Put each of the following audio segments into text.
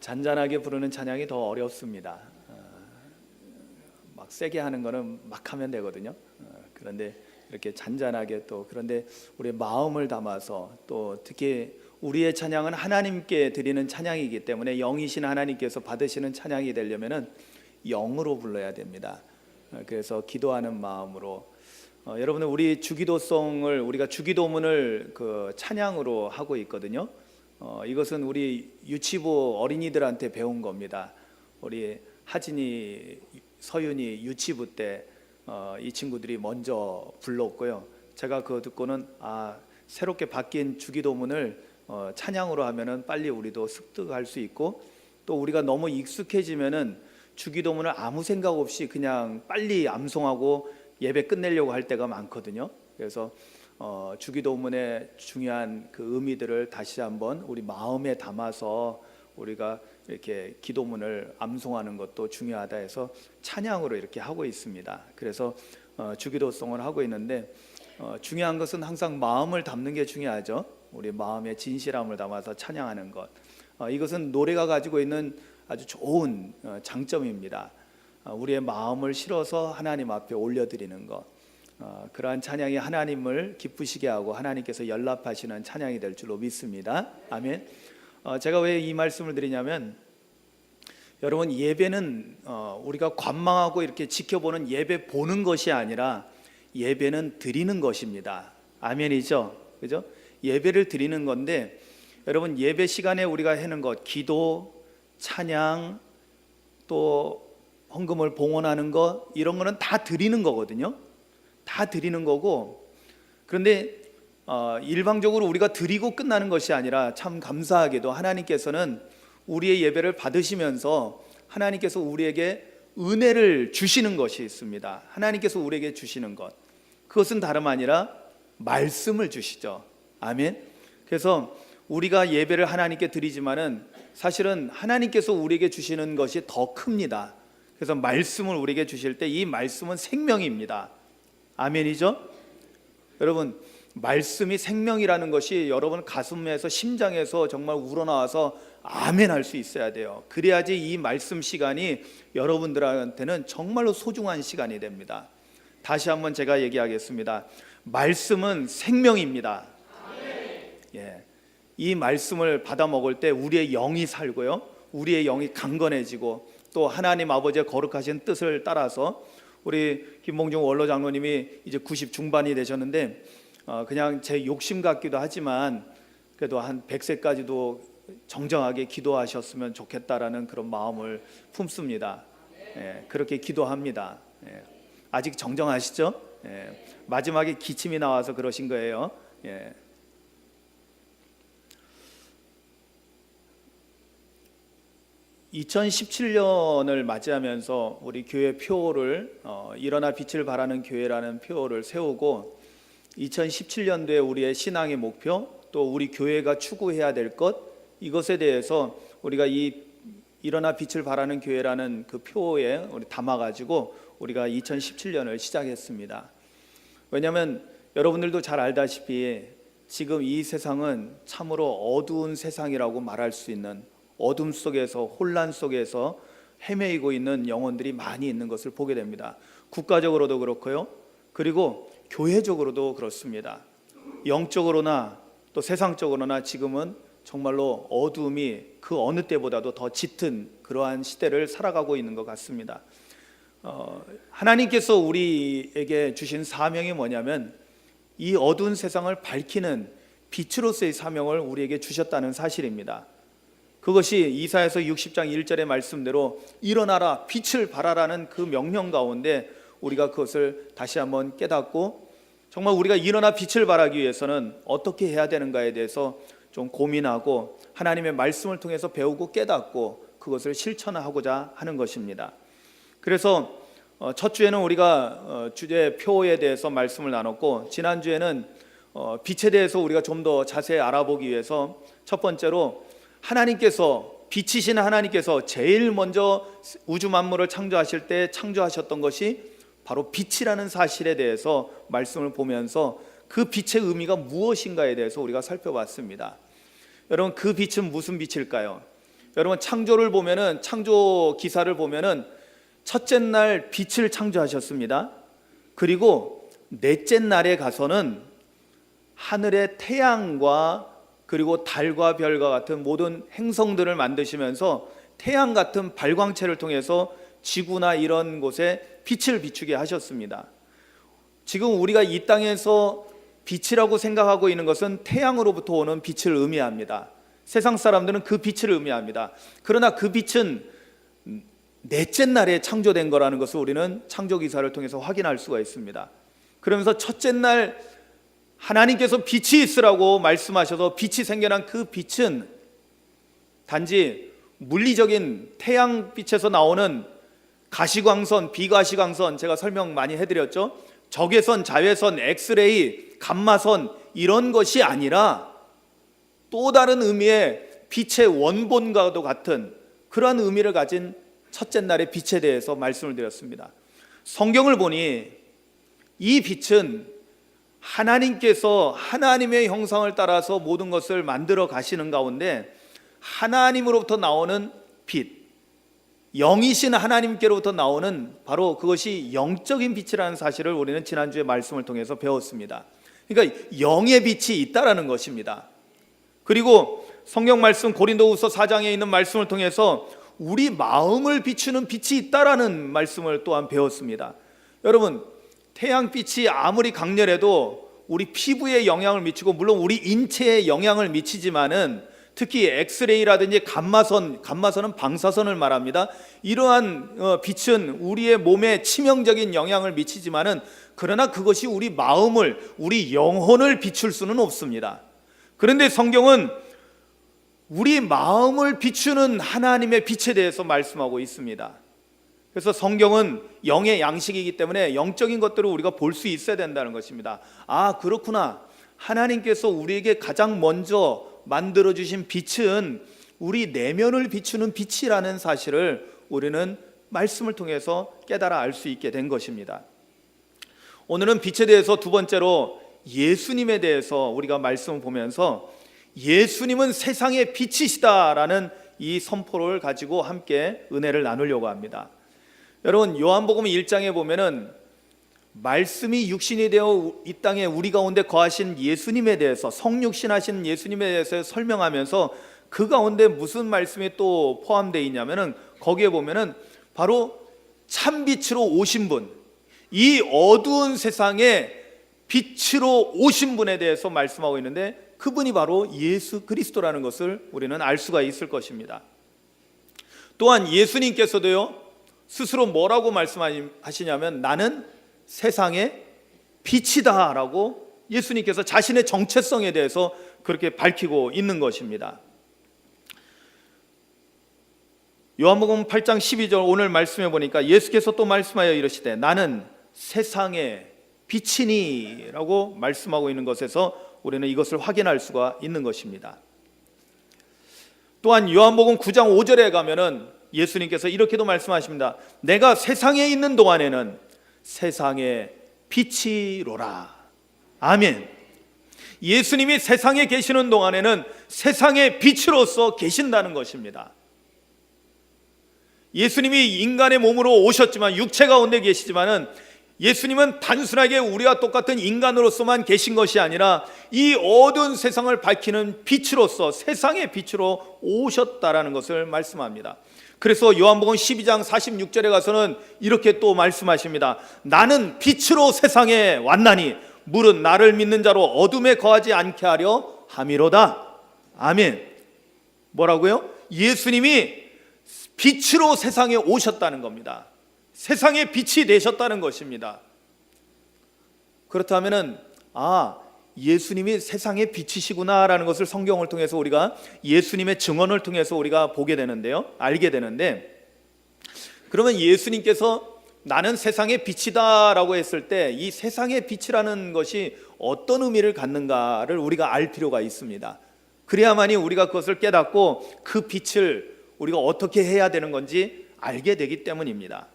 잔잔하게 부르는 찬양이 더 어렵습니다. 막 세게 하는 거는 막 하면 되거든요. 그런데 이렇게 잔잔하게 또 그런데 우리의 마음을 담아서 또 특히 우리의 찬양은 하나님께 드리는 찬양이기 때문에 영이신 하나님께서 받으시는 찬양이 되려면은 영으로 불러야 됩니다. 그래서 기도하는 마음으로 여러분들 우리 주기도송을 우리가 주기도문을 그 찬양으로 하고 있거든요. 이것은 우리 유치부 어린이들한테 배운 겁니다. 우리 하진이, 서윤이 유치부 때 이 친구들이 먼저 불렀고요. 제가 그거 듣고는 새롭게 바뀐 주기도문을 찬양으로 하면은 빨리 우리도 습득할 수 있고 또 우리가 너무 익숙해지면은 주기도문을 아무 생각 없이 그냥 빨리 암송하고 예배 끝내려고 할 때가 많거든요. 그래서 주기도문의 중요한 그 의미들을 다시 한번 우리 마음에 담아서 우리가 이렇게 기도문을 암송하는 것도 중요하다 해서 찬양으로 이렇게 하고 있습니다. 그래서 주기도송을 하고 있는데 중요한 것은 항상 마음을 담는 게 중요하죠. 우리 마음의 진실함을 담아서 찬양하는 것. 이것은 노래가 가지고 있는 아주 좋은 장점입니다. 우리의 마음을 실어서 하나님 앞에 올려드리는 것. 그러한 찬양이 하나님을 기쁘시게 하고 하나님께서 연락하시는 찬양이 될 줄로 믿습니다. 아멘. 제가 왜 이 말씀을 드리냐면 여러분 예배는 우리가 관망하고 이렇게 지켜보는 예배 보는 것이 아니라 예배는 드리는 것입니다. 아멘이죠? 그죠? 예배를 드리는 건데 여러분 예배 시간에 우리가 하는 것 기도, 찬양, 또 헌금을 봉헌하는 것 이런 거는 다 드리는 거거든요. 다 드리는 거고 그런데 일방적으로 우리가 드리고 끝나는 것이 아니라 참 감사하게도 하나님께서는 우리의 예배를 받으시면서 하나님께서 우리에게 은혜를 주시는 것이 있습니다. 하나님께서 우리에게 주시는 것 그것은 다름 아니라 말씀을 주시죠. 아멘. 그래서 우리가 예배를 하나님께 드리지만은 사실은 하나님께서 우리에게 주시는 것이 더 큽니다. 그래서 말씀을 우리에게 주실 때 이 말씀은 생명입니다. 아멘이죠? 여러분 말씀이 생명이라는 것이 여러분 가슴에서 심장에서 정말 우러나와서 아멘 할 수 있어야 돼요. 그래야지 이 말씀 시간이 여러분들한테는 정말로 소중한 시간이 됩니다. 다시 한번 제가 얘기하겠습니다. 말씀은 생명입니다. 예. 이 말씀을 받아 먹을 때 우리의 영이 살고요, 우리의 영이 강건해지고 또 하나님 아버지의 거룩하신 뜻을 따라서 우리 김봉중 원로 장로님이 이제 90 중반이 되셨는데 그냥 제 욕심 같기도 하지만 그래도 한 100세까지도 정정하게 기도하셨으면 좋겠다라는 그런 마음을 품습니다. 예, 그렇게 기도합니다. 예, 아직 정정하시죠? 예, 마지막에 기침이 나와서 그러신 거예요. 예. (2017년을) 맞이하면서 우리 교회 표를 일어나 빛을 발하는 교회라는 표를 세우고 2017년도에 우리의 신앙의 목표 또 우리 교회가 추구해야 될 것 이것에 대해서 우리가 이 일어나 빛을 발하는 교회라는 그 표에 우리 담아가지고 우리가 2017년을 시작했습니다. 왜냐하면 여러분들도 잘 알다시피 지금 이 세상은 참으로 어두운 세상이라고 말할 수 있는 어둠 속에서 혼란 속에서 헤매이고 있는 영혼들이 많이 있는 것을 보게 됩니다. 국가적으로도 그렇고요, 그리고 교회적으로도 그렇습니다. 영적으로나 또 세상적으로나 지금은 정말로 어둠이 그 어느 때보다도 더 짙은 그러한 시대를 살아가고 있는 것 같습니다. 하나님께서 우리에게 주신 사명이 뭐냐면 이 어두운 세상을 밝히는 빛으로서의 사명을 우리에게 주셨다는 사실입니다. 그것이 이사야서 60장 1절의 말씀대로 일어나라 빛을 발하라는 그 명령 가운데 우리가 그것을 다시 한번 깨닫고 정말 우리가 일어나 빛을 발하기 위해서는 어떻게 해야 되는가에 대해서 좀 고민하고 하나님의 말씀을 통해서 배우고 깨닫고 그것을 실천하고자 하는 것입니다. 그래서 첫 주에는 우리가 주제 표에 대해서 말씀을 나눴고 지난주에는 빛에 대해서 우리가 좀 더 자세히 알아보기 위해서 첫 번째로 하나님께서 빛이신 하나님께서 제일 먼저 우주 만물을 창조하실 때 창조하셨던 것이 바로 빛이라는 사실에 대해서 말씀을 보면서 그 빛의 의미가 무엇인가에 대해서 우리가 살펴봤습니다. 여러분 그 빛은 무슨 빛일까요? 여러분 창조를 보면은, 창조 기사를 보면은 첫째 날 빛을 창조하셨습니다. 그리고 넷째 날에 가서는 하늘의 태양과 그리고 달과 별과 같은 모든 행성들을 만드시면서 태양 같은 발광체를 통해서 지구나 이런 곳에 빛을 비추게 하셨습니다. 지금 우리가 이 땅에서 빛이라고 생각하고 있는 것은 태양으로부터 오는 빛을 의미합니다. 세상 사람들은 그 빛을 의미합니다. 그러나 그 빛은 넷째 날에 창조된 거라는 것을 우리는 창조기사를 통해서 확인할 수가 있습니다. 그러면서 첫째 날 하나님께서 빛이 있으라고 말씀하셔서 빛이 생겨난 그 빛은 단지 물리적인 태양빛에서 나오는 가시광선, 비가시광선, 제가 설명 많이 해드렸죠. 적외선, 자외선, 엑스레이, 감마선 이런 것이 아니라 또 다른 의미의 빛의 원본과도 같은 그러한 의미를 가진 첫째 날의 빛에 대해서 말씀을 드렸습니다. 성경을 보니 이 빛은 하나님께서 하나님의 형상을 따라서 모든 것을 만들어 가시는 가운데 하나님으로부터 나오는 빛, 영이신 하나님께로부터 나오는 바로 그것이 영적인 빛이라는 사실을 우리는 지난주에 말씀을 통해서 배웠습니다. 그러니까 영의 빛이 있다라는 것입니다. 그리고 성경 말씀 고린도후서 4장에 있는 말씀을 통해서 우리 마음을 비추는 빛이 있다라는 말씀을 또한 배웠습니다. 여러분, 태양빛이 아무리 강렬해도 우리 피부에 영향을 미치고 물론 우리 인체에 영향을 미치지만은 특히 엑스레이라든지 감마선은 방사선을 말합니다. 이러한 빛은 우리의 몸에 치명적인 영향을 미치지만은 그러나 그것이 우리 마음을, 우리 영혼을 비출 수는 없습니다. 그런데 성경은 우리 마음을 비추는 하나님의 빛에 대해서 말씀하고 있습니다. 그래서 성경은 영의 양식이기 때문에 영적인 것들을 우리가 볼 수 있어야 된다는 것입니다. 아, 그렇구나. 하나님께서 우리에게 가장 먼저 만들어주신 빛은 우리 내면을 비추는 빛이라는 사실을 우리는 말씀을 통해서 깨달아 알 수 있게 된 것입니다. 오늘은 빛에 대해서 두 번째로 예수님에 대해서 우리가 말씀을 보면서 예수님은 세상의 빛이시다라는 이 선포를 가지고 함께 은혜를 나누려고 합니다. 여러분, 요한복음 1장에 보면은 말씀이 육신이 되어 이 땅에 우리 가운데 거하신 예수님에 대해서, 성육신하신 예수님에 대해서 설명하면서 그 가운데 무슨 말씀이 또 포함되어 있냐면은 거기에 보면은 바로 참빛으로 오신 분, 이 어두운 세상에 빛으로 오신 분에 대해서 말씀하고 있는데 그분이 바로 예수 그리스도라는 것을 우리는 알 수가 있을 것입니다. 또한 예수님께서도요 스스로 뭐라고 말씀하시냐면 나는 세상의 빛이다 라고 예수님께서 자신의 정체성에 대해서 그렇게 밝히고 있는 것입니다. 요한복음 8장 12절 오늘 말씀해 보니까 예수께서 또 말씀하여 이르시되 나는 세상의 빛이니 라고 말씀하고 있는 것에서 우리는 이것을 확인할 수가 있는 것입니다. 또한 요한복음 9장 5절에 가면은 예수님께서 이렇게도 말씀하십니다. 내가 세상에 있는 동안에는 세상의 빛이로라. 아멘. 예수님이 세상에 계시는 동안에는 세상의 빛으로서 계신다는 것입니다. 예수님이 인간의 몸으로 오셨지만 육체 가운데 계시지만은 예수님은 단순하게 우리와 똑같은 인간으로서만 계신 것이 아니라 이 어두운 세상을 밝히는 빛으로서 세상의 빛으로 오셨다라는 것을 말씀합니다. 그래서 요한복음 12장 46절에 가서는 이렇게 또 말씀하십니다. 나는 빛으로 세상에 왔나니 물은 나를 믿는 자로 어둠에 거하지 않게 하려 함이로다. 아멘. 뭐라고요? 예수님이 빛으로 세상에 오셨다는 겁니다. 세상의 빛이 되셨다는 것입니다. 그렇다면은 예수님이 세상의 빛이시구나라는 것을 성경을 통해서 우리가 예수님의 증언을 통해서 우리가 보게 되는데요, 알게 되는데, 그러면 예수님께서 나는 세상의 빛이다라고 했을 때 이 세상의 빛이라는 것이 어떤 의미를 갖는가를 우리가 알 필요가 있습니다. 그래야만이 우리가 그것을 깨닫고 그 빛을 우리가 어떻게 해야 되는 건지 알게 되기 때문입니다.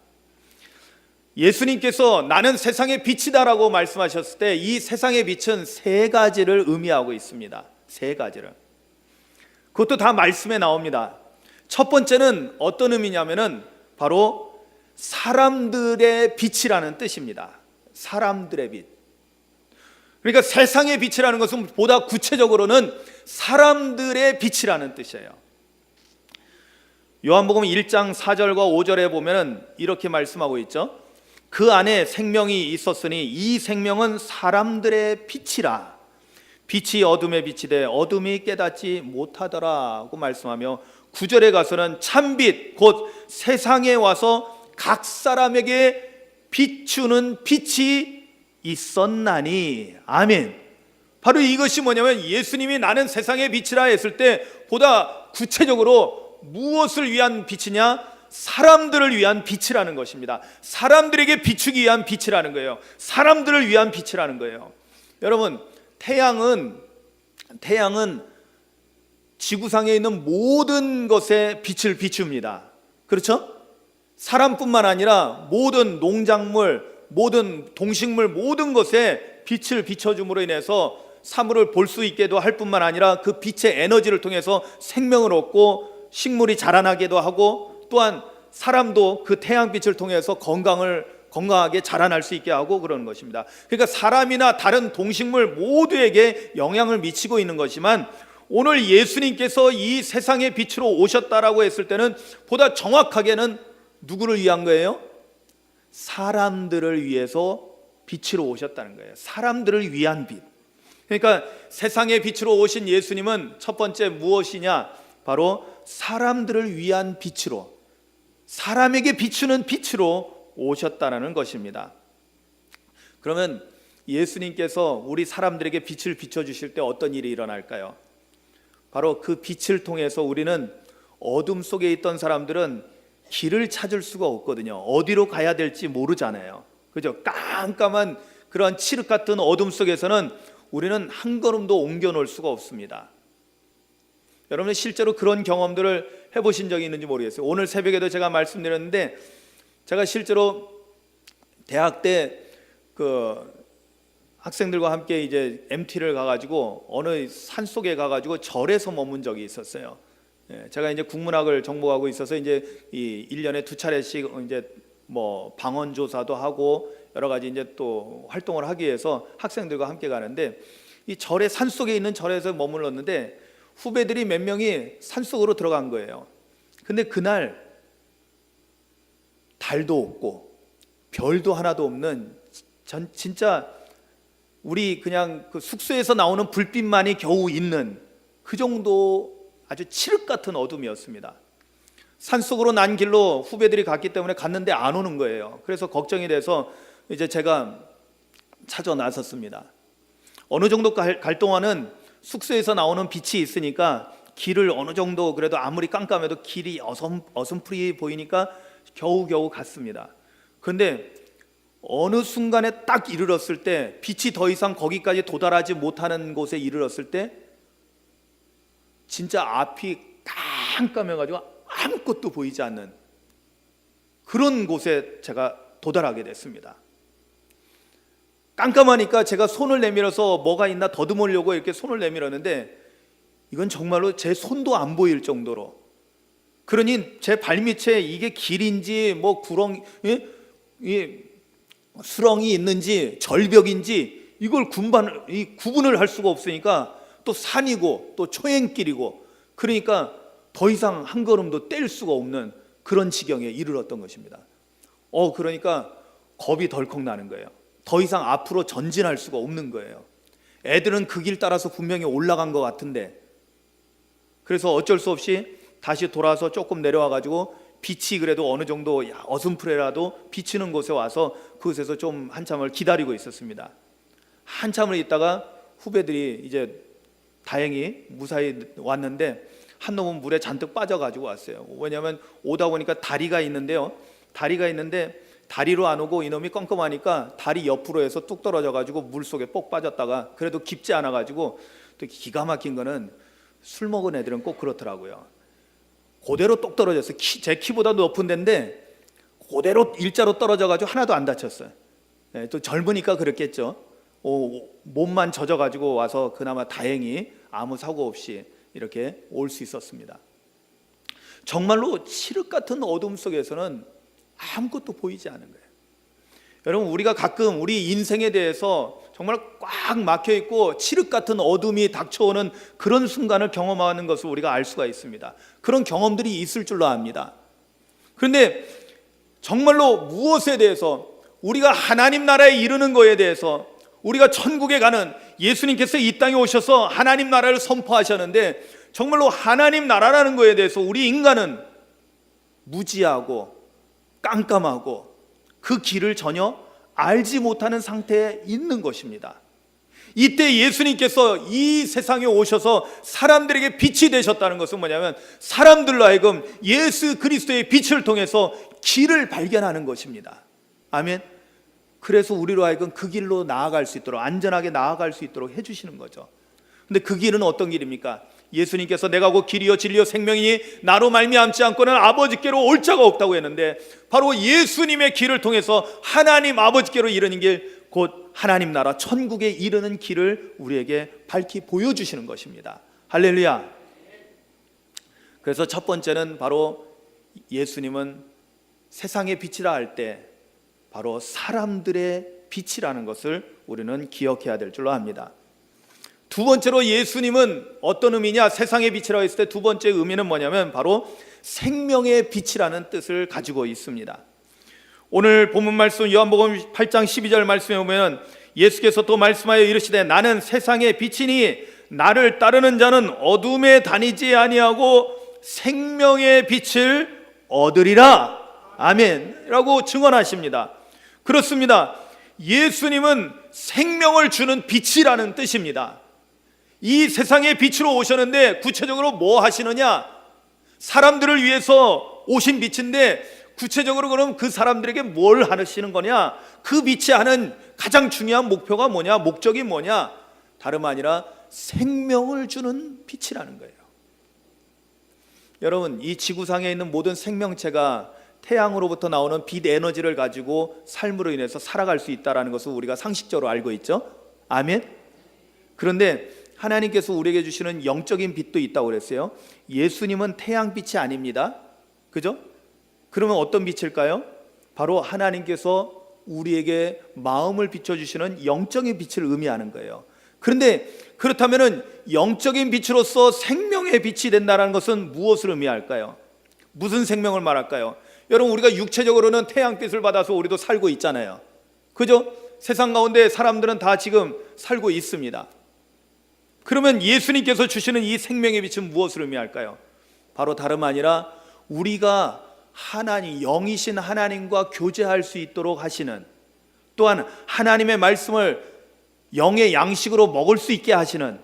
예수님께서 나는 세상의 빛이다라고 말씀하셨을 때 이 세상의 빛은 세 가지를 의미하고 있습니다. 세 가지를. 그것도 다 말씀에 나옵니다. 첫 번째는 어떤 의미냐면은 바로 사람들의 빛이라는 뜻입니다. 사람들의 빛. 그러니까 세상의 빛이라는 것은 보다 구체적으로는 사람들의 빛이라는 뜻이에요. 요한복음 1장 4절과 5절에 보면은 이렇게 말씀하고 있죠. 그 안에 생명이 있었으니 이 생명은 사람들의 빛이라. 빛이 어둠에 비치되 어둠이 깨닫지 못하더라고 말씀하며 9절에 가서는 참빛 곧 세상에 와서 각 사람에게 비추는 빛이 있었나니. 아멘. 바로 이것이 뭐냐면 예수님이 나는 세상의 빛이라 했을 때 보다 구체적으로 무엇을 위한 빛이냐? 사람들을 위한 빛이라는 것입니다. 사람들에게 비추기 위한 빛이라는 거예요. 사람들을 위한 빛이라는 거예요. 여러분, 태양은 지구상에 있는 모든 것에 빛을 비춥니다. 그렇죠? 사람뿐만 아니라 모든 농작물, 모든 동식물, 모든 것에 빛을 비춰줌으로 인해서 사물을 볼 수 있게도 할 뿐만 아니라 그 빛의 에너지를 통해서 생명을 얻고 식물이 자라나기도 하고, 또한 사람도 그 태양빛을 통해서 건강하게 자라날 수 있게 하고 그러는 것입니다. 그러니까 사람이나 다른 동식물 모두에게 영향을 미치고 있는 것이지만, 오늘 예수님께서 이 세상의 빛으로 오셨다라고 했을 때는 보다 정확하게는 누구를 위한 거예요? 사람들을 위해서 빛으로 오셨다는 거예요. 사람들을 위한 빛. 그러니까 세상의 빛으로 오신 예수님은 첫 번째 무엇이냐? 바로 사람들을 위한 빛으로, 사람에게 비추는 빛으로 오셨다는 것입니다. 그러면 예수님께서 우리 사람들에게 빛을 비춰주실 때 어떤 일이 일어날까요? 바로 그 빛을 통해서 우리는, 어둠 속에 있던 사람들은 길을 찾을 수가 없거든요. 어디로 가야 될지 모르잖아요. 그죠? 깜깜한 그런 칠흑 같은 어둠 속에서는 우리는 한 걸음도 옮겨 놓을 수가 없습니다. 여러분 실제로 그런 경험들을 해보신 적이 있는지 모르겠어요. 오늘 새벽에도 제가 말씀드렸는데, 제가 실제로 대학 때 그 학생들과 함께 이제 MT를 가가지고 어느 산 속에 가가지고 절에서 머문 적이 있었어요. 제가 이제 국문학을 전공하고 있어서 이제 이 1년에 2차례씩 이제 뭐 방언 조사도 하고 여러 가지 이제 또 활동을 하기 위해서 학생들과 함께 가는데, 이 절의 산 속에 있는 절에서 머물렀는데 후배들이 몇 명이 산 속으로 들어간 거예요. 근데 그날 달도 없고 별도 하나도 없는, 진짜 우리 그냥 그 숙소에서 나오는 불빛만이 겨우 있는 그 정도 아주 칠흑 같은 어둠이었습니다. 산속으로 난 길로 후배들이 갔기 때문에 갔는데 안 오는 거예요. 그래서 걱정이 돼서 이제 제가 찾아 나섰습니다. 어느 정도 갈 동안은 숙소에서 나오는 빛이 있으니까 길을 어느 정도, 그래도 아무리 깜깜해도 길이 어슴푸리 보이니까 겨우겨우 갔습니다. 그런데 어느 순간에 딱 이르렀을 때, 빛이 더 이상 거기까지 도달하지 못하는 곳에 이르렀을 때 진짜 앞이 깜깜해가지고 아무것도 보이지 않는 그런 곳에 제가 도달하게 됐습니다. 깜깜하니까 제가 손을 내밀어서 뭐가 있나 더듬으려고 이렇게 손을 내밀었는데, 이건 정말로 제 손도 안 보일 정도로, 그러니 제 발밑에 이게 길인지 뭐 수렁이 있는지 절벽인지 이걸 구분을 할 수가 없으니까, 또 산이고 또 초행길이고, 그러니까 더 이상 한 걸음도 뗄 수가 없는 그런 지경에 이르렀던 것입니다. 그러니까 겁이 덜컥 나는 거예요. 더 이상 앞으로 전진할 수가 없는 거예요. 애들은 그 길 따라서 분명히 올라간 것 같은데, 그래서 어쩔 수 없이 다시 돌아서 조금 내려와 가지고 빛이 그래도 어느 정도 어슴푸레라도 비치는 곳에 와서 그곳에서 좀 한참을 기다리고 있었습니다. 한참을 있다가 후배들이 이제 다행히 무사히 왔는데, 한 놈은 물에 잔뜩 빠져가지고 왔어요. 왜냐하면 오다 보니까 다리가 있는데요, 다리로 안 오고 이놈이 껌껌하니까 다리 옆으로 해서 뚝 떨어져가지고 물속에 뽁 빠졌다가, 그래도 깊지 않아가지고, 또 기가 막힌 거는 술 먹은 애들은 꼭 그렇더라고요. 그대로 똑 떨어졌어요. 제 키보다 높은 데인데 그대로 일자로 떨어져가지고 하나도 안 다쳤어요. 또 젊으니까 그랬겠죠. 몸만 젖어가지고 와서 그나마 다행히 아무 사고 없이 이렇게 올 수 있었습니다. 정말로 칠흑 같은 어둠 속에서는 아무것도 보이지 않은 거예요. 여러분, 우리가 가끔 우리 인생에 대해서 정말 꽉 막혀 있고 칠흑 같은 어둠이 닥쳐오는 그런 순간을 경험하는 것을 우리가 알 수가 있습니다. 그런 경험들이 있을 줄로 압니다. 그런데 정말로 무엇에 대해서, 우리가 하나님 나라에 이르는 것에 대해서, 우리가 천국에 가는, 예수님께서 이 땅에 오셔서 하나님 나라를 선포하셨는데 정말로 하나님 나라라는 것에 대해서 우리 인간은 무지하고 깜깜하고 그 길을 전혀 알지 못하는 상태에 있는 것입니다. 이때 예수님께서 이 세상에 오셔서 사람들에게 빛이 되셨다는 것은 뭐냐면, 사람들로 하여금 예수 그리스도의 빛을 통해서 길을 발견하는 것입니다. 아멘. 그래서 우리로 하여금 그 길로 나아갈 수 있도록, 안전하게 나아갈 수 있도록 해주시는 거죠. 근데 그 길은 어떤 길입니까? 예수님께서 내가 곧 길이요 진리요 생명이니 나로 말미암지 않고는 아버지께로 올 자가 없다고 했는데, 바로 예수님의 길을 통해서 하나님 아버지께로 이르는 길, 곧 하나님 나라 천국에 이르는 길을 우리에게 밝히 보여주시는 것입니다. 할렐루야. 그래서 첫 번째는 바로 예수님은 세상의 빛이라 할 때 바로 사람들의 빛이라는 것을 우리는 기억해야 될 줄로 압니다. 두 번째로 예수님은 어떤 의미냐, 세상의 빛이라고 했을 때 두 번째 의미는 뭐냐면 바로 생명의 빛이라는 뜻을 가지고 있습니다. 오늘 본문 말씀 요한복음 8장 12절 말씀에 보면 예수께서 또 말씀하여 이르시되 나는 세상의 빛이니 나를 따르는 자는 어둠에 다니지 아니하고 생명의 빛을 얻으리라. 아멘 라고 증언하십니다. 그렇습니다. 예수님은 생명을 주는 빛이라는 뜻입니다. 이 세상의 빛으로 오셨는데 구체적으로 뭐 하시느냐? 사람들을 위해서 오신 빛인데 구체적으로 그럼 그 사람들에게 뭘 하시는 거냐? 그 빛이 하는 가장 중요한 목표가 뭐냐? 목적이 뭐냐? 다름 아니라 생명을 주는 빛이라는 거예요. 여러분, 이 지구상에 있는 모든 생명체가 태양으로부터 나오는 빛 에너지를 가지고 삶으로 인해서 살아갈 수 있다는 것을 우리가 상식적으로 알고 있죠. 아멘. 그런데 하나님께서 우리에게 주시는 영적인 빛도 있다고 그랬어요. 예수님은 태양빛이 아닙니다. 그죠? 그러면 어떤 빛일까요? 바로 하나님께서 우리에게 마음을 비춰주시는 영적인 빛을 의미하는 거예요. 그런데 그렇다면 영적인 빛으로서 생명의 빛이 된다는 것은 무엇을 의미할까요? 무슨 생명을 말할까요? 여러분, 우리가 육체적으로는 태양빛을 받아서 우리도 살고 있잖아요. 그죠? 세상 가운데 사람들은 다 지금 살고 있습니다. 그러면 예수님께서 주시는 이 생명의 빛은 무엇을 의미할까요? 바로 다름 아니라 우리가 하나님, 영이신 하나님과 교제할 수 있도록 하시는, 또한 하나님의 말씀을 영의 양식으로 먹을 수 있게 하시는,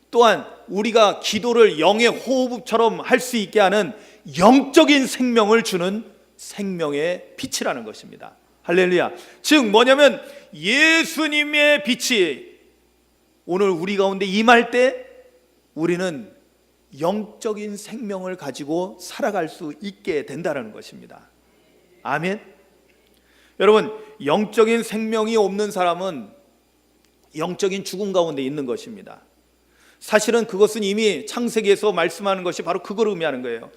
또한 우리가 기도를 영의 호흡처럼 할 수 있게 하는 영적인 생명을 주는 생명의 빛이라는 것입니다. 할렐루야. 즉 뭐냐면 예수님의 빛이 오늘 우리 가운데 임할 때 우리는 영적인 생명을 가지고 살아갈 수 있게 된다는 것입니다. 아멘. 여러분, 영적인 생명이 없는 사람은 영적인 죽음 가운데 있는 것입니다. 사실은 그것은 이미 창세기에서 말씀하는 것이 바로 그걸 의미하는 거예요.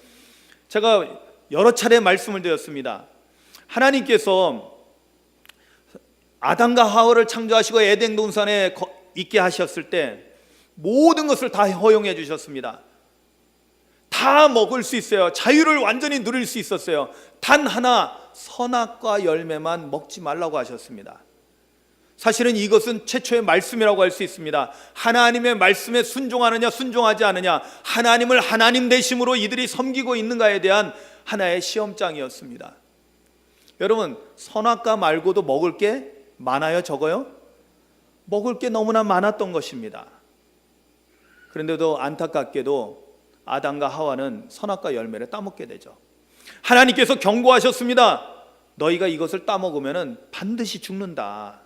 제가 여러 차례 말씀을 드렸습니다. 하나님께서 아담과 하와를 창조하시고 에덴 동산에 있게 하셨을 때 모든 것을 다 허용해 주셨습니다. 다 먹을 수 있어요. 자유를 완전히 누릴 수 있었어요. 단 하나, 선악과 열매만 먹지 말라고 하셨습니다. 사실은 이것은 최초의 말씀이라고 할 수 있습니다. 하나님의 말씀에 순종하느냐 순종하지 않느냐, 하나님을 하나님 되심으로 이들이 섬기고 있는가에 대한 하나의 시험장이었습니다. 여러분, 선악과 말고도 먹을 게 많아요, 적어요? 먹을 게 너무나 많았던 것입니다. 그런데도 안타깝게도 아담과 하와는 선악과 열매를 따먹게 되죠. 하나님께서 경고하셨습니다. 너희가 이것을 따먹으면 반드시 죽는다.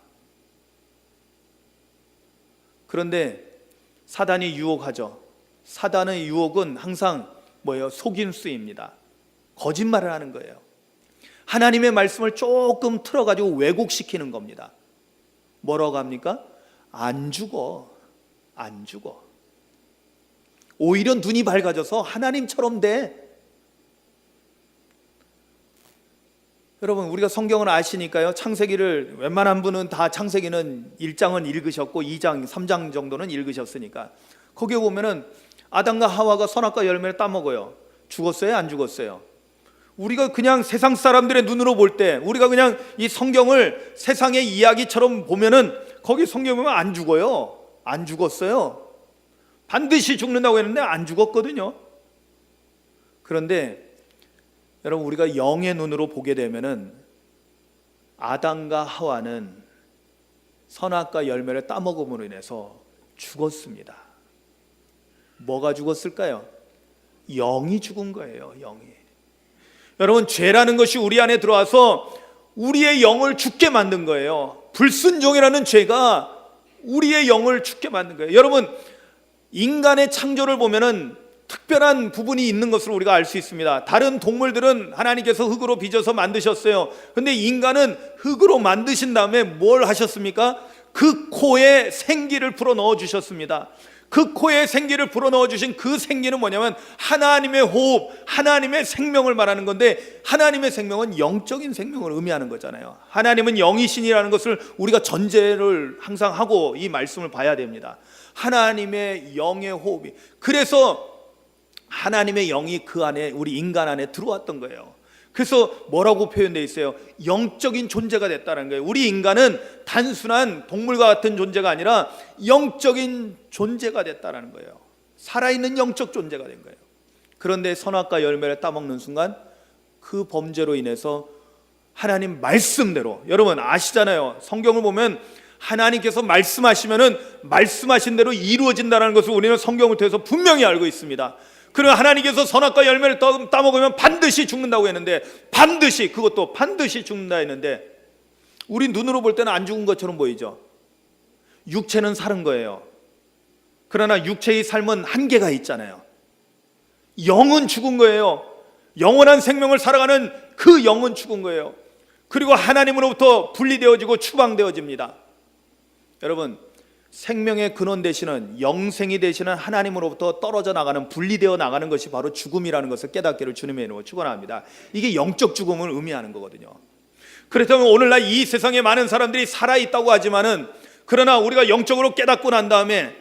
그런데 사단이 유혹하죠. 사단의 유혹은 항상 뭐예요? 속임수입니다. 거짓말을 하는 거예요. 하나님의 말씀을 조금 틀어가지고 왜곡시키는 겁니다. 뭐라고 합니까? 안 죽어. 안 죽어. 오히려 눈이 밝아져서 하나님처럼 돼. 여러분 우리가 성경을 아시니까요, 창세기를 웬만한 분은 다 창세기는 1장은 읽으셨고 2장, 3장 정도는 읽으셨으니까 거기에 보면은 아담과 하와가 선악과 열매를 따먹어요. 죽었어요? 안 죽었어요? 우리가 그냥 세상 사람들의 눈으로 볼 때, 우리가 그냥 이 성경을 세상의 이야기처럼 보면은 거기 성경 보면 안 죽어요. 안 죽었어요. 반드시 죽는다고 했는데 안 죽었거든요. 그런데 여러분 우리가 영의 눈으로 보게 되면은 아담과 하와는 선악과 열매를 따먹음으로 인해서 죽었습니다. 뭐가 죽었을까요? 영이 죽은 거예요. 영이. 여러분 죄라는 것이 우리 안에 들어와서 우리의 영을 죽게 만든 거예요. 불순종이라는 죄가 우리의 영을 죽게 만든 거예요. 여러분 인간의 창조를 보면은 특별한 부분이 있는 것을 우리가 알 수 있습니다. 다른 동물들은 하나님께서 흙으로 빚어서 만드셨어요. 근데 인간은 흙으로 만드신 다음에 뭘 하셨습니까? 그 코에 생기를 불어 넣어 주셨습니다. 그 코에 생기를 불어넣어 주신 그 생기는 뭐냐면 하나님의 호흡, 하나님의 생명을 말하는 건데, 하나님의 생명은 영적인 생명을 의미하는 거잖아요. 하나님은 영이신이라는 것을 우리가 전제를 항상 하고 이 말씀을 봐야 됩니다. 하나님의 영의 호흡이, 그래서 하나님의 영이 그 안에, 우리 인간 안에 들어왔던 거예요. 그래서 뭐라고 표현되어 있어요? 영적인 존재가 됐다는 거예요. 우리 인간은 단순한 동물과 같은 존재가 아니라 영적인 존재가 됐다는 거예요. 살아있는 영적 존재가 된 거예요. 그런데 선악과 열매를 따먹는 순간 그 범죄로 인해서 하나님 말씀대로, 여러분 아시잖아요. 성경을 보면 하나님께서 말씀하시면은 말씀하신 대로 이루어진다는 것을 우리는 성경을 통해서 분명히 알고 있습니다. 그러나 하나님께서 선악과 열매를 따먹으면 반드시 죽는다고 했는데, 반드시, 그것도 반드시 죽는다 했는데, 우리 눈으로 볼 때는 안 죽은 것처럼 보이죠. 육체는 사는 거예요. 그러나 육체의 삶은 한계가 있잖아요. 영은 죽은 거예요. 영원한 생명을 살아가는 그 영은 죽은 거예요. 그리고 하나님으로부터 분리되어지고 추방되어집니다. 여러분, 생명의 근원 되시는, 영생이 되시는 하나님으로부터 떨어져 나가는, 분리되어 나가는 것이 바로 죽음이라는 것을 깨닫기를 주님의 이름으로 축원합니다. 이게 영적 죽음을 의미하는 거거든요. 그렇다면 오늘날 이 세상에 많은 사람들이 살아있다고 하지만은, 그러나 우리가 영적으로 깨닫고 난 다음에,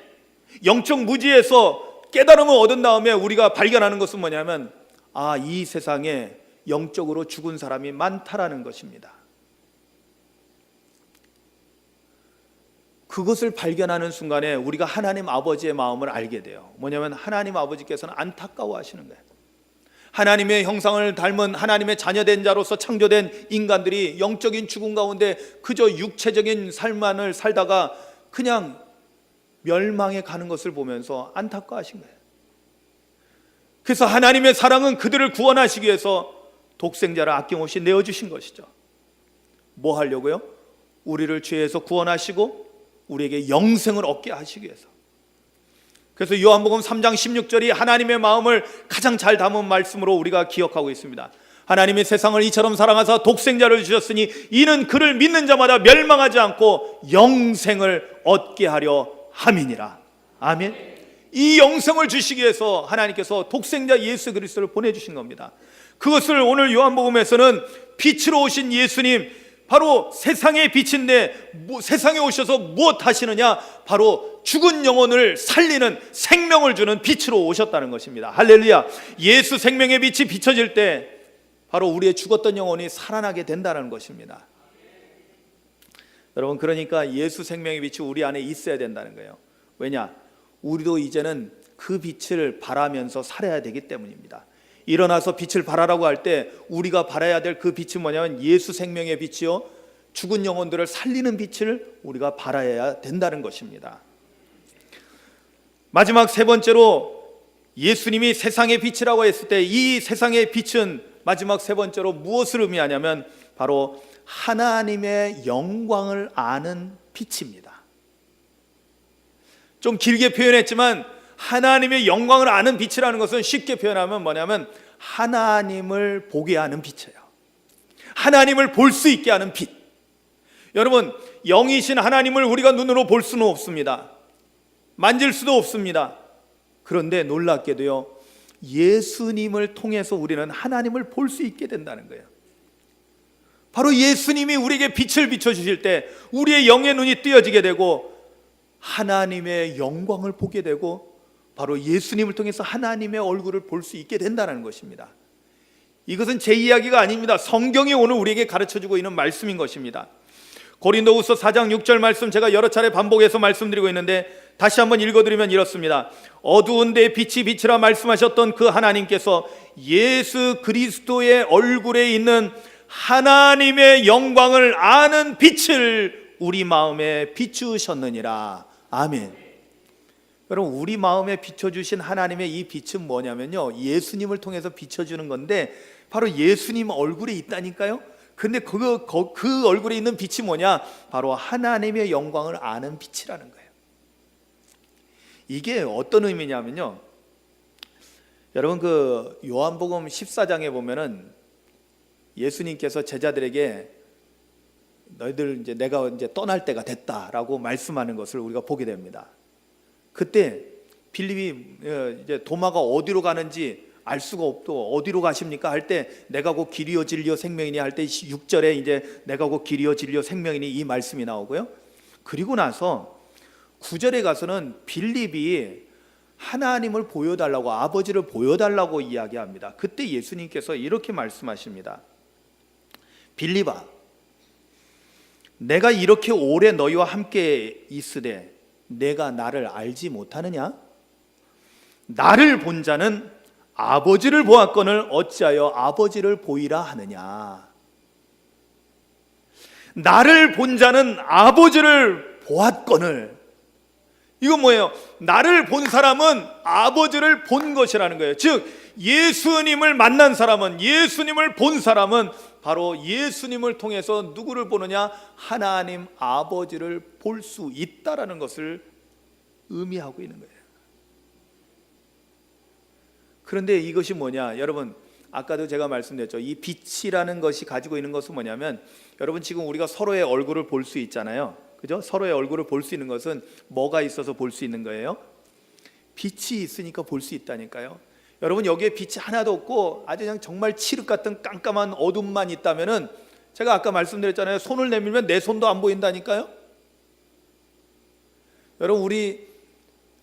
영적 무지에서 깨달음을 얻은 다음에 우리가 발견하는 것은 뭐냐면, 아, 이 세상에 영적으로 죽은 사람이 많다라는 것입니다. 그것을 발견하는 순간에 우리가 하나님 아버지의 마음을 알게 돼요. 뭐냐면 하나님 아버지께서는 안타까워하시는 거예요. 하나님의 형상을 닮은 하나님의 자녀된 자로서 창조된 인간들이 영적인 죽음 가운데 그저 육체적인 삶만을 살다가 그냥 멸망해 가는 것을 보면서 안타까워하신 거예요. 그래서 하나님의 사랑은 그들을 구원하시기 위해서 독생자를 아낌없이 내어주신 것이죠. 뭐 하려고요? 우리를 죄에서 구원하시고 우리에게 영생을 얻게 하시기 위해서. 그래서 요한복음 3장 16절이 하나님의 마음을 가장 잘 담은 말씀으로 우리가 기억하고 있습니다. 하나님이 세상을 이처럼 사랑하사 독생자를 주셨으니 이는 그를 믿는 자마다 멸망하지 않고 영생을 얻게 하려 함이니라. 아멘. 이 영생을 주시기 위해서 하나님께서 독생자 예수 그리스도를 보내주신 겁니다. 그것을 오늘 요한복음에서는 빛으로 오신 예수님, 바로 세상의 빛인데 세상에 오셔서 무엇 하시느냐? 바로 죽은 영혼을 살리는, 생명을 주는 빛으로 오셨다는 것입니다. 할렐루야. 예수 생명의 빛이 비춰질 때 바로 우리의 죽었던 영혼이 살아나게 된다는 것입니다. 여러분, 그러니까 예수 생명의 빛이 우리 안에 있어야 된다는 거예요. 왜냐? 우리도 이제는 그 빛을 발하면서 살아야 되기 때문입니다. 일어나서 빛을 발하라고 할 때 우리가 발해야 될 그 빛이 뭐냐면 예수 생명의 빛이요, 죽은 영혼들을 살리는 빛을 우리가 발하여야 된다는 것입니다. 마지막 세 번째로, 예수님이 세상의 빛이라고 했을 때 이 세상의 빛은 마지막 세 번째로 무엇을 의미하냐면 바로 하나님의 영광을 아는 빛입니다. 좀 길게 표현했지만 하나님의 영광을 아는 빛이라는 것은 쉽게 표현하면 뭐냐면 하나님을 보게 하는 빛이에요. 하나님을 볼 수 있게 하는 빛. 여러분, 영이신 하나님을 우리가 눈으로 볼 수는 없습니다. 만질 수도 없습니다. 그런데 놀랍게도요, 예수님을 통해서 우리는 하나님을 볼 수 있게 된다는 거예요. 바로 예수님이 우리에게 빛을 비춰주실 때 우리의 영의 눈이 뜨여지게 되고 하나님의 영광을 보게 되고 바로 예수님을 통해서 하나님의 얼굴을 볼 수 있게 된다는 것입니다. 이것은 제 이야기가 아닙니다. 성경이 오늘 우리에게 가르쳐주고 있는 말씀인 것입니다. 고린도후서 4장 6절 말씀 제가 여러 차례 반복해서 말씀드리고 있는데 다시 한번 읽어드리면 이렇습니다. 어두운 데 빛이 빛이라 말씀하셨던 그 하나님께서 예수 그리스도의 얼굴에 있는 하나님의 영광을 아는 빛을 우리 마음에 비추셨느니라. 아멘. 여러분, 우리 마음에 비춰주신 하나님의 이 빛은 뭐냐면요, 예수님을 통해서 비춰주는 건데 바로 예수님 얼굴에 있다니까요. 근데 그 얼굴에 있는 빛이 뭐냐? 바로 하나님의 영광을 아는 빛이라는 거예요. 이게 어떤 의미냐면요, 여러분 그 요한복음 14장에 보면은 예수님께서 제자들에게 너희들 이제 내가 이제 떠날 때가 됐다라고 말씀하는 것을 우리가 보게 됩니다. 그때 빌립이 이제 도마가 어디로 가는지 알 수가 없고 어디로 가십니까? 할 때 내가 곧 길이요 진리요 생명이니 할 때 6절에 이제 내가 곧 길이요 진리요 생명이니 이 말씀이 나오고요. 그리고 나서 9절에 가서는 빌립이 하나님을 보여달라고, 아버지를 보여달라고 이야기합니다. 그때 예수님께서 이렇게 말씀하십니다. 빌립아, 내가 이렇게 오래 너희와 함께 있으되 내가 나를 알지 못하느냐? 나를 본 자는 아버지를 보았거늘 어찌하여 아버지를 보이라 하느냐? 나를 본 자는 아버지를 보았거늘. 이건 뭐예요? 나를 본 사람은 아버지를 본 것이라는 거예요. 즉 예수님을 만난 사람은, 예수님을 본 사람은 바로 예수님을 통해서 누구를 보느냐? 하나님 아버지를 볼 수 있다라는 것을 의미하고 있는 거예요. 그런데 이것이 뭐냐? 여러분, 아까도 제가 말씀드렸죠. 이 빛이라는 것이 가지고 있는 것은 뭐냐면, 여러분 지금 우리가 서로의 얼굴을 볼 수 있잖아요. 그죠? 서로의 얼굴을 볼 수 있는 것은 뭐가 있어서 볼 수 있는 거예요? 빛이 있으니까 볼 수 있다니까요. 여러분, 여기에 빛이 하나도 없고 아주 그냥 정말 칠흑 같은 깜깜한 어둠만 있다면은, 제가 아까 말씀드렸잖아요. 손을 내밀면 내 손도 안 보인다니까요. 여러분, 우리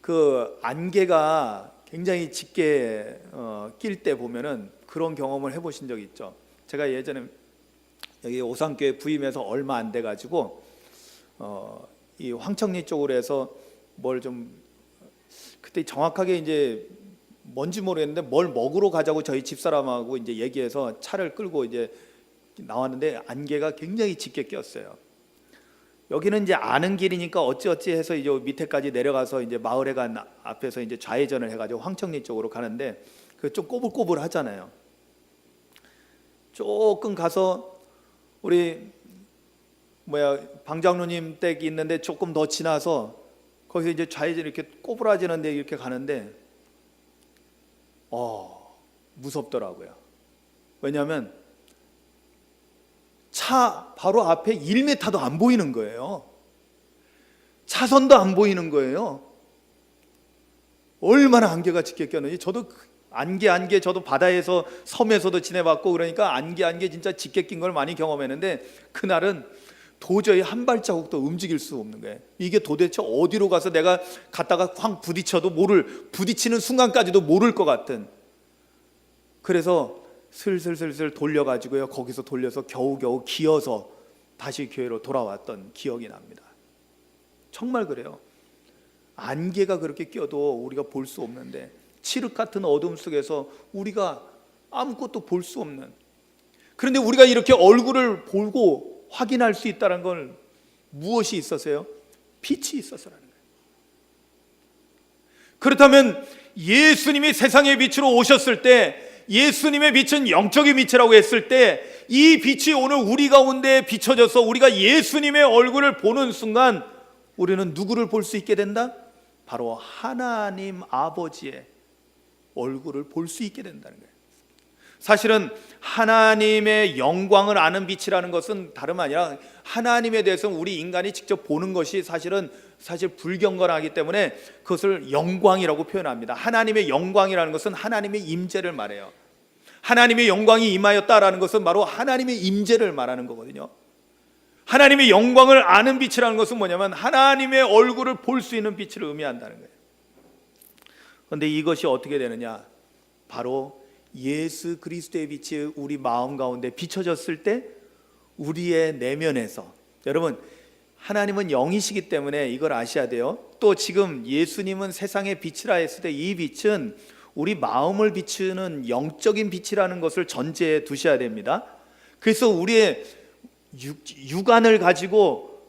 그 안개가 굉장히 짙게 낄 때 보면은 그런 경험을 해보신 적 있죠. 제가 예전에 여기 오산교회 부임해서 얼마 안 돼 가지고 이 황청리 쪽으로 해서 뭘 좀, 그때 정확하게 이제 뭔지 모르겠는데 뭘 먹으러 가자고 저희 집사람하고 이제 얘기해서 차를 끌고 이제 나왔는데 안개가 굉장히 짙게 꼈어요. 여기는 이제 아는 길이니까 어찌어찌 해서 이제 밑에까지 내려가서 이제 마을회관 앞에서 이제 좌회전을 해가지고 황청리 쪽으로 가는데 그 좀 꼬불꼬불 하잖아요. 조금 가서 우리 방장로님 댁이 있는데 조금 더 지나서 거기서 이제 좌회전 이렇게 꼬부라지는데 이렇게 가는데 무섭더라고요. 왜냐하면 차 바로 앞에 1m도 안 보이는 거예요. 차선도 안 보이는 거예요. 얼마나 안개가 짙게 꼈는지. 저도 안개 저도 바다에서 섬에서도 지내봤고 그러니까 안개 진짜 짙게 낀 걸 많이 경험했는데 그날은 도저히 한 발자국도 움직일 수 없는 거예요. 이게 도대체 어디로 가서 내가 갔다가 확 부딪혀도 부딪히는 순간까지도 모를 것 같은. 그래서 슬슬 돌려가지고요, 거기서 돌려서 겨우겨우 기어서 다시 교회로 돌아왔던 기억이 납니다. 정말 그래요. 안개가 그렇게 껴도 우리가 볼 수 없는데, 칠흑 같은 어둠 속에서 우리가 아무것도 볼 수 없는, 그런데 우리가 이렇게 얼굴을 보고 확인할 수 있다는 건 무엇이 있어서요? 빛이 있어서라는 거예요. 그렇다면 예수님이 세상의 빛으로 오셨을 때, 예수님의 빛은 영적인 빛이라고 했을 때, 이 빛이 오늘 우리 가운데 비춰져서 우리가 예수님의 얼굴을 보는 순간 우리는 누구를 볼 수 있게 된다? 바로 하나님 아버지의 얼굴을 볼 수 있게 된다는 거예요. 사실은 하나님의 영광을 아는 빛이라는 것은 다름 아니라 하나님에 대해서 우리 인간이 직접 보는 것이 사실 불경건하기 때문에 그것을 영광이라고 표현합니다. 하나님의 영광이라는 것은 하나님의 임재를 말해요. 하나님의 영광이 임하였다라는 것은 바로 하나님의 임재를 말하는 거거든요. 하나님의 영광을 아는 빛이라는 것은 뭐냐면 하나님의 얼굴을 볼 수 있는 빛을 의미한다는 거예요. 그런데 이것이 어떻게 되느냐? 바로 예수 그리스도의 빛이 우리 마음 가운데 비춰졌을 때 우리의 내면에서, 여러분 하나님은 영이시기 때문에 이걸 아셔야 돼요. 또 지금 예수님은 세상의 빛이라 했을 때 이 빛은 우리 마음을 비추는 영적인 빛이라는 것을 전제에 두셔야 됩니다. 그래서 우리의 육안을 가지고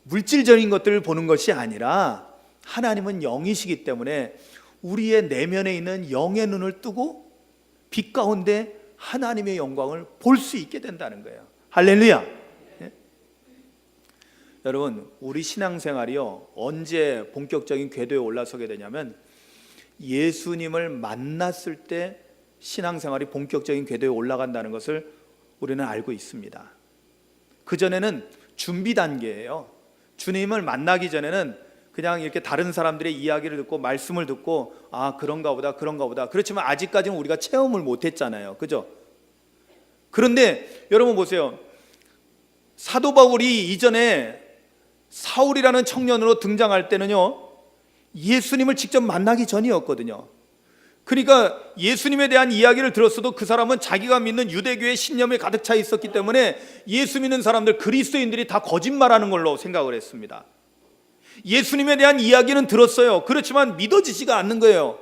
물질적인 것들을 보는 것이 아니라 하나님은 영이시기 때문에 우리의 내면에 있는 영의 눈을 뜨고 빛 가운데 하나님의 영광을 볼 수 있게 된다는 거예요. 할렐루야. 네? 여러분, 우리 신앙생활이요, 언제 본격적인 궤도에 올라서게 되냐면 예수님을 만났을 때 신앙생활이 본격적인 궤도에 올라간다는 것을 우리는 알고 있습니다. 그전에는 준비 단계예요. 주님을 만나기 전에는 그냥 이렇게 다른 사람들의 이야기를 듣고 말씀을 듣고 아 그런가 보다 그런가 보다, 그렇지만 아직까지는 우리가 체험을 못했잖아요. 그죠? 그런데 여러분 보세요. 사도 바울이 이전에 사울이라는 청년으로 등장할 때는요, 예수님을 직접 만나기 전이었거든요. 그러니까 예수님에 대한 이야기를 들었어도 그 사람은 자기가 믿는 유대교의 신념에 가득 차 있었기 때문에 예수 믿는 사람들, 그리스도인들이 다 거짓말하는 걸로 생각을 했습니다. 예수님에 대한 이야기는 들었어요. 그렇지만 믿어지지가 않는 거예요.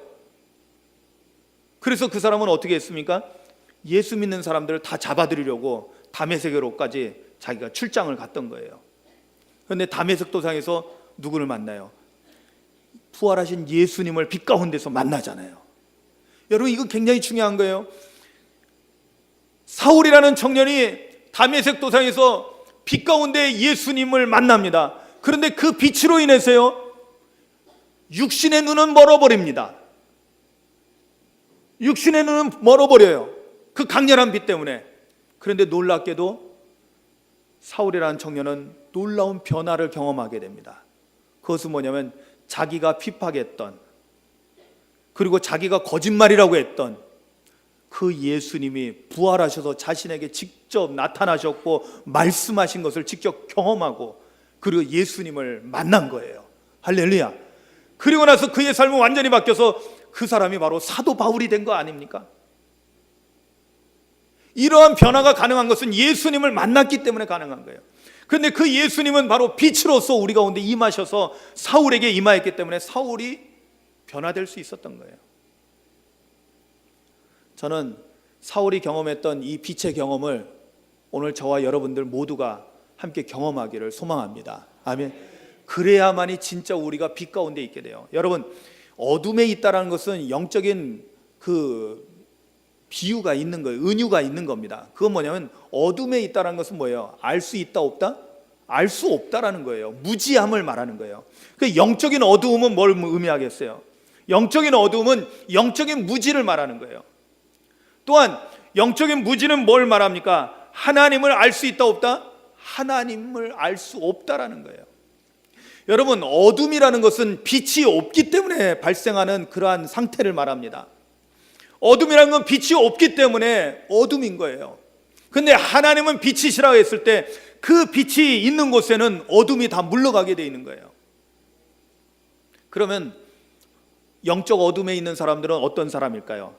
그래서 그 사람은 어떻게 했습니까? 예수 믿는 사람들을 다 잡아들이려고 다메섹으로까지 자기가 출장을 갔던 거예요. 그런데 다메섹 도상에서 누구를 만나요? 부활하신 예수님을 빛 가운데서 만나잖아요. 여러분, 이거 굉장히 중요한 거예요. 사울이라는 청년이 다메섹 도상에서 빛 가운데 예수님을 만납니다. 그런데 그 빛으로 인해서요, 육신의 눈은 멀어버립니다. 육신의 눈은 멀어버려요. 그 강렬한 빛 때문에. 그런데 놀랍게도 사울이라는 청년은 놀라운 변화를 경험하게 됩니다. 그것은 뭐냐면 자기가 핍박했던, 그리고 자기가 거짓말이라고 했던 그 예수님이 부활하셔서 자신에게 직접 나타나셨고 말씀하신 것을 직접 경험하고 그리고 예수님을 만난 거예요. 할렐루야. 그리고 나서 그의 삶은 완전히 바뀌어서 그 사람이 바로 사도 바울이 된 거 아닙니까? 이러한 변화가 가능한 것은 예수님을 만났기 때문에 가능한 거예요. 그런데 그 예수님은 바로 빛으로서 우리 가운데 임하셔서 사울에게 임하였기 때문에 사울이 변화될 수 있었던 거예요. 저는 사울이 경험했던 이 빛의 경험을 오늘 저와 여러분들 모두가 함께 경험하기를 소망합니다. 아멘. 그래야만이 진짜 우리가 빛 가운데 있게 돼요. 여러분, 어둠에 있다라는 것은 영적인 그 비유가 있는 거예요. 은유가 있는 겁니다. 그건 뭐냐면 어둠에 있다라는 것은 뭐예요? 알 수 있다 없다? 알 수 없다라는 거예요. 무지함을 말하는 거예요. 그 영적인 어두움은 뭘 의미하겠어요? 영적인 어두움은 영적인 무지를 말하는 거예요. 또한 영적인 무지는 뭘 말합니까? 하나님을 알 수 있다 없다? 하나님을 알 수 없다라는 거예요. 여러분, 어둠이라는 것은 빛이 없기 때문에 발생하는 그러한 상태를 말합니다. 어둠이라는 건 빛이 없기 때문에 어둠인 거예요. 근데 하나님은 빛이시라고 했을 때 그 빛이 있는 곳에는 어둠이 다 물러가게 돼 있는 거예요. 그러면 영적 어둠에 있는 사람들은 어떤 사람일까요?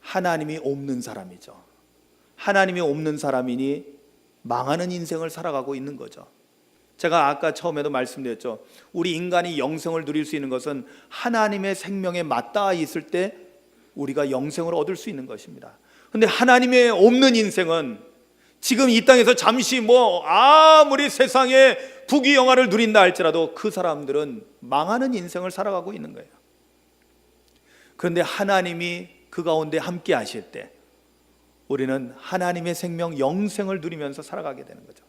하나님이 없는 사람이죠. 하나님이 없는 사람이니 망하는 인생을 살아가고 있는 거죠. 제가 아까 처음에도 말씀드렸죠. 우리 인간이 영생을 누릴 수 있는 것은 하나님의 생명에 맞닿아 있을 때 우리가 영생을 얻을 수 있는 것입니다. 그런데 하나님의 없는 인생은 지금 이 땅에서 잠시 아무리 세상의 부귀영화를 누린다 할지라도 그 사람들은 망하는 인생을 살아가고 있는 거예요. 그런데 하나님이 그 가운데 함께 하실 때 우리는 하나님의 생명 영생을 누리면서 살아가게 되는 거죠.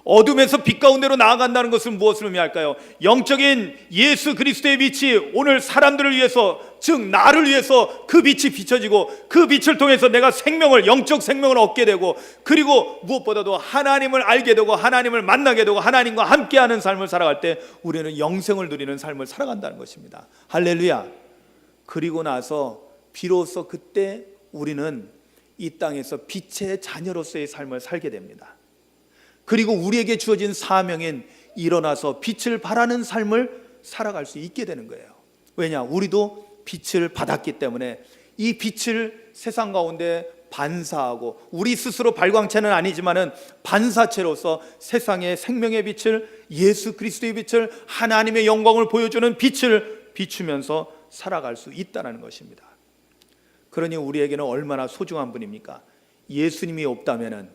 어둠에서 빛 가운데로 나아간다는 것은 무엇을 의미할까요? 영적인 예수 그리스도의 빛이 오늘 사람들을 위해서, 즉 나를 위해서 그 빛이 비춰지고 그 빛을 통해서 내가 생명을, 영적 생명을 얻게 되고, 그리고 무엇보다도 하나님을 알게 되고 하나님을 만나게 되고 하나님과 함께하는 삶을 살아갈 때 우리는 영생을 누리는 삶을 살아간다는 것입니다. 할렐루야. 그리고 나서 비로소 그때 우리는 이 땅에서 빛의 자녀로서의 삶을 살게 됩니다. 그리고 우리에게 주어진 사명인 일어나서 빛을 발하는 삶을 살아갈 수 있게 되는 거예요. 왜냐? 우리도 빛을 받았기 때문에 이 빛을 세상 가운데 반사하고, 우리 스스로 발광체는 아니지만은 반사체로서 세상의 생명의 빛을, 예수 그리스도의 빛을, 하나님의 영광을 보여주는 빛을 비추면서 살아갈 수 있다는 것입니다. 그러니 우리에게는 얼마나 소중한 분입니까? 예수님이 없다면은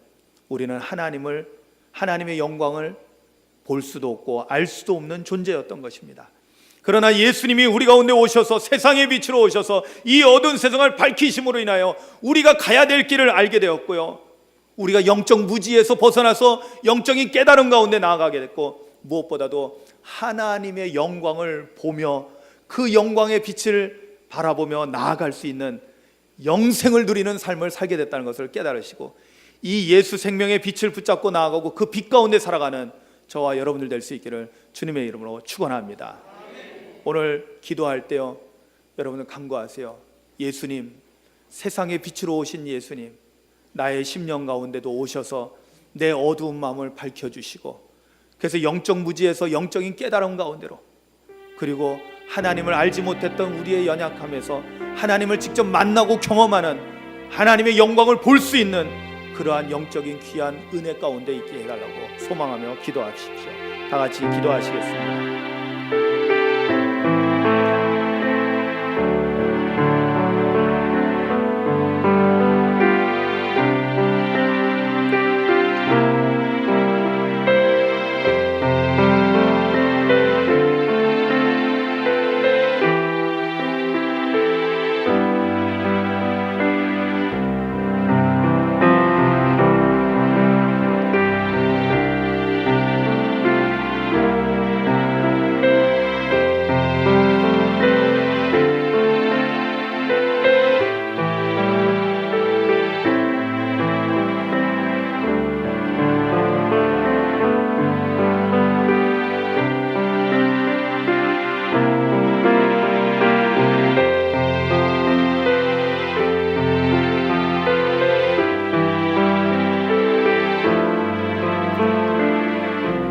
우리는 하나님의 영광을 볼 수도 없고 알 수도 없는 존재였던 것입니다. 그러나 예수님이 우리 가운데 오셔서 세상의 빛으로 오셔서 이 어두운 세상을 밝히심으로 인하여 우리가 가야 될 길을 알게 되었고요, 우리가 영적 무지에서 벗어나서 영적인 깨달음 가운데 나아가게 됐고, 무엇보다도 하나님의 영광을 보며 그 영광의 빛을 바라보며 나아갈 수 있는 영생을 누리는 삶을 살게 됐다는 것을 깨달으시고, 이 예수 생명의 빛을 붙잡고 나아가고 그 빛 가운데 살아가는 저와 여러분들 될 수 있기를 주님의 이름으로 축원합니다. 오늘 기도할 때요, 여러분들 간구하세요. 예수님, 세상의 빛으로 오신 예수님, 나의 심령 가운데도 오셔서 내 어두운 마음을 밝혀주시고, 그래서 영적 무지에서 영적인 깨달음 가운데로, 그리고 하나님을 알지 못했던 우리의 연약함에서 하나님을 직접 만나고 경험하는 하나님의 영광을 볼 수 있는 그러한 영적인 귀한 은혜 가운데 있게 해달라고 소망하며 기도하십시오. 다 같이 기도하시겠습니다.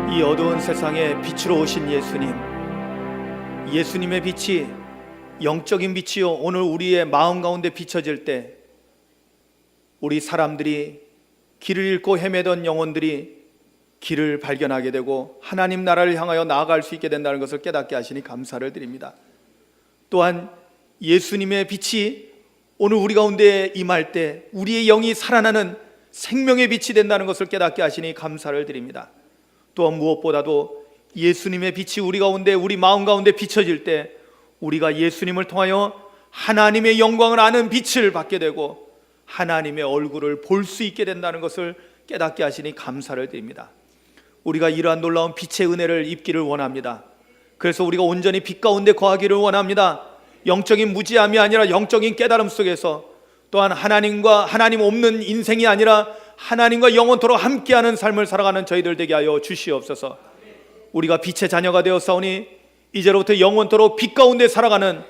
이 어두운 세상에 빛으로 오신 예수님, 예수님의 빛이 영적인 빛이요, 오늘 우리의 마음 가운데 비춰질 때 우리 사람들이 길을 잃고 헤매던 영혼들이 길을 발견하게 되고 하나님 나라를 향하여 나아갈 수 있게 된다는 것을 깨닫게 하시니 감사를 드립니다. 또한 예수님의 빛이 오늘 우리 가운데 임할 때 우리의 영이 살아나는 생명의 빛이 된다는 것을 깨닫게 하시니 감사를 드립니다. 또한 무엇보다도 예수님의 빛이 우리 가운데, 우리 마음 가운데 비춰질 때 우리가 예수님을 통하여 하나님의 영광을 아는 빛을 받게 되고 하나님의 얼굴을 볼 수 있게 된다는 것을 깨닫게 하시니 감사를 드립니다. 우리가 이러한 놀라운 빛의 은혜를 입기를 원합니다. 그래서 우리가 온전히 빛 가운데 거하기를 원합니다. 영적인 무지함이 아니라 영적인 깨달음 속에서, 또한 하나님 없는 인생이 아니라 하나님과 영원토록 함께하는 삶을 살아가는 저희들 되게 하여 주시옵소서. 우리가 빛의 자녀가 되었사오니 이제로부터 영원토록 빛 가운데 살아가는,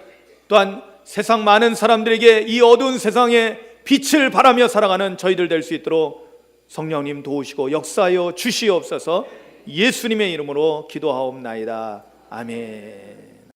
또한 세상 많은 사람들에게 이 어두운 세상에 빛을 발하며 살아가는 저희들 될 수 있도록 성령님 도우시고 역사하여 주시옵소서. 예수님의 이름으로 기도하옵나이다. 아멘.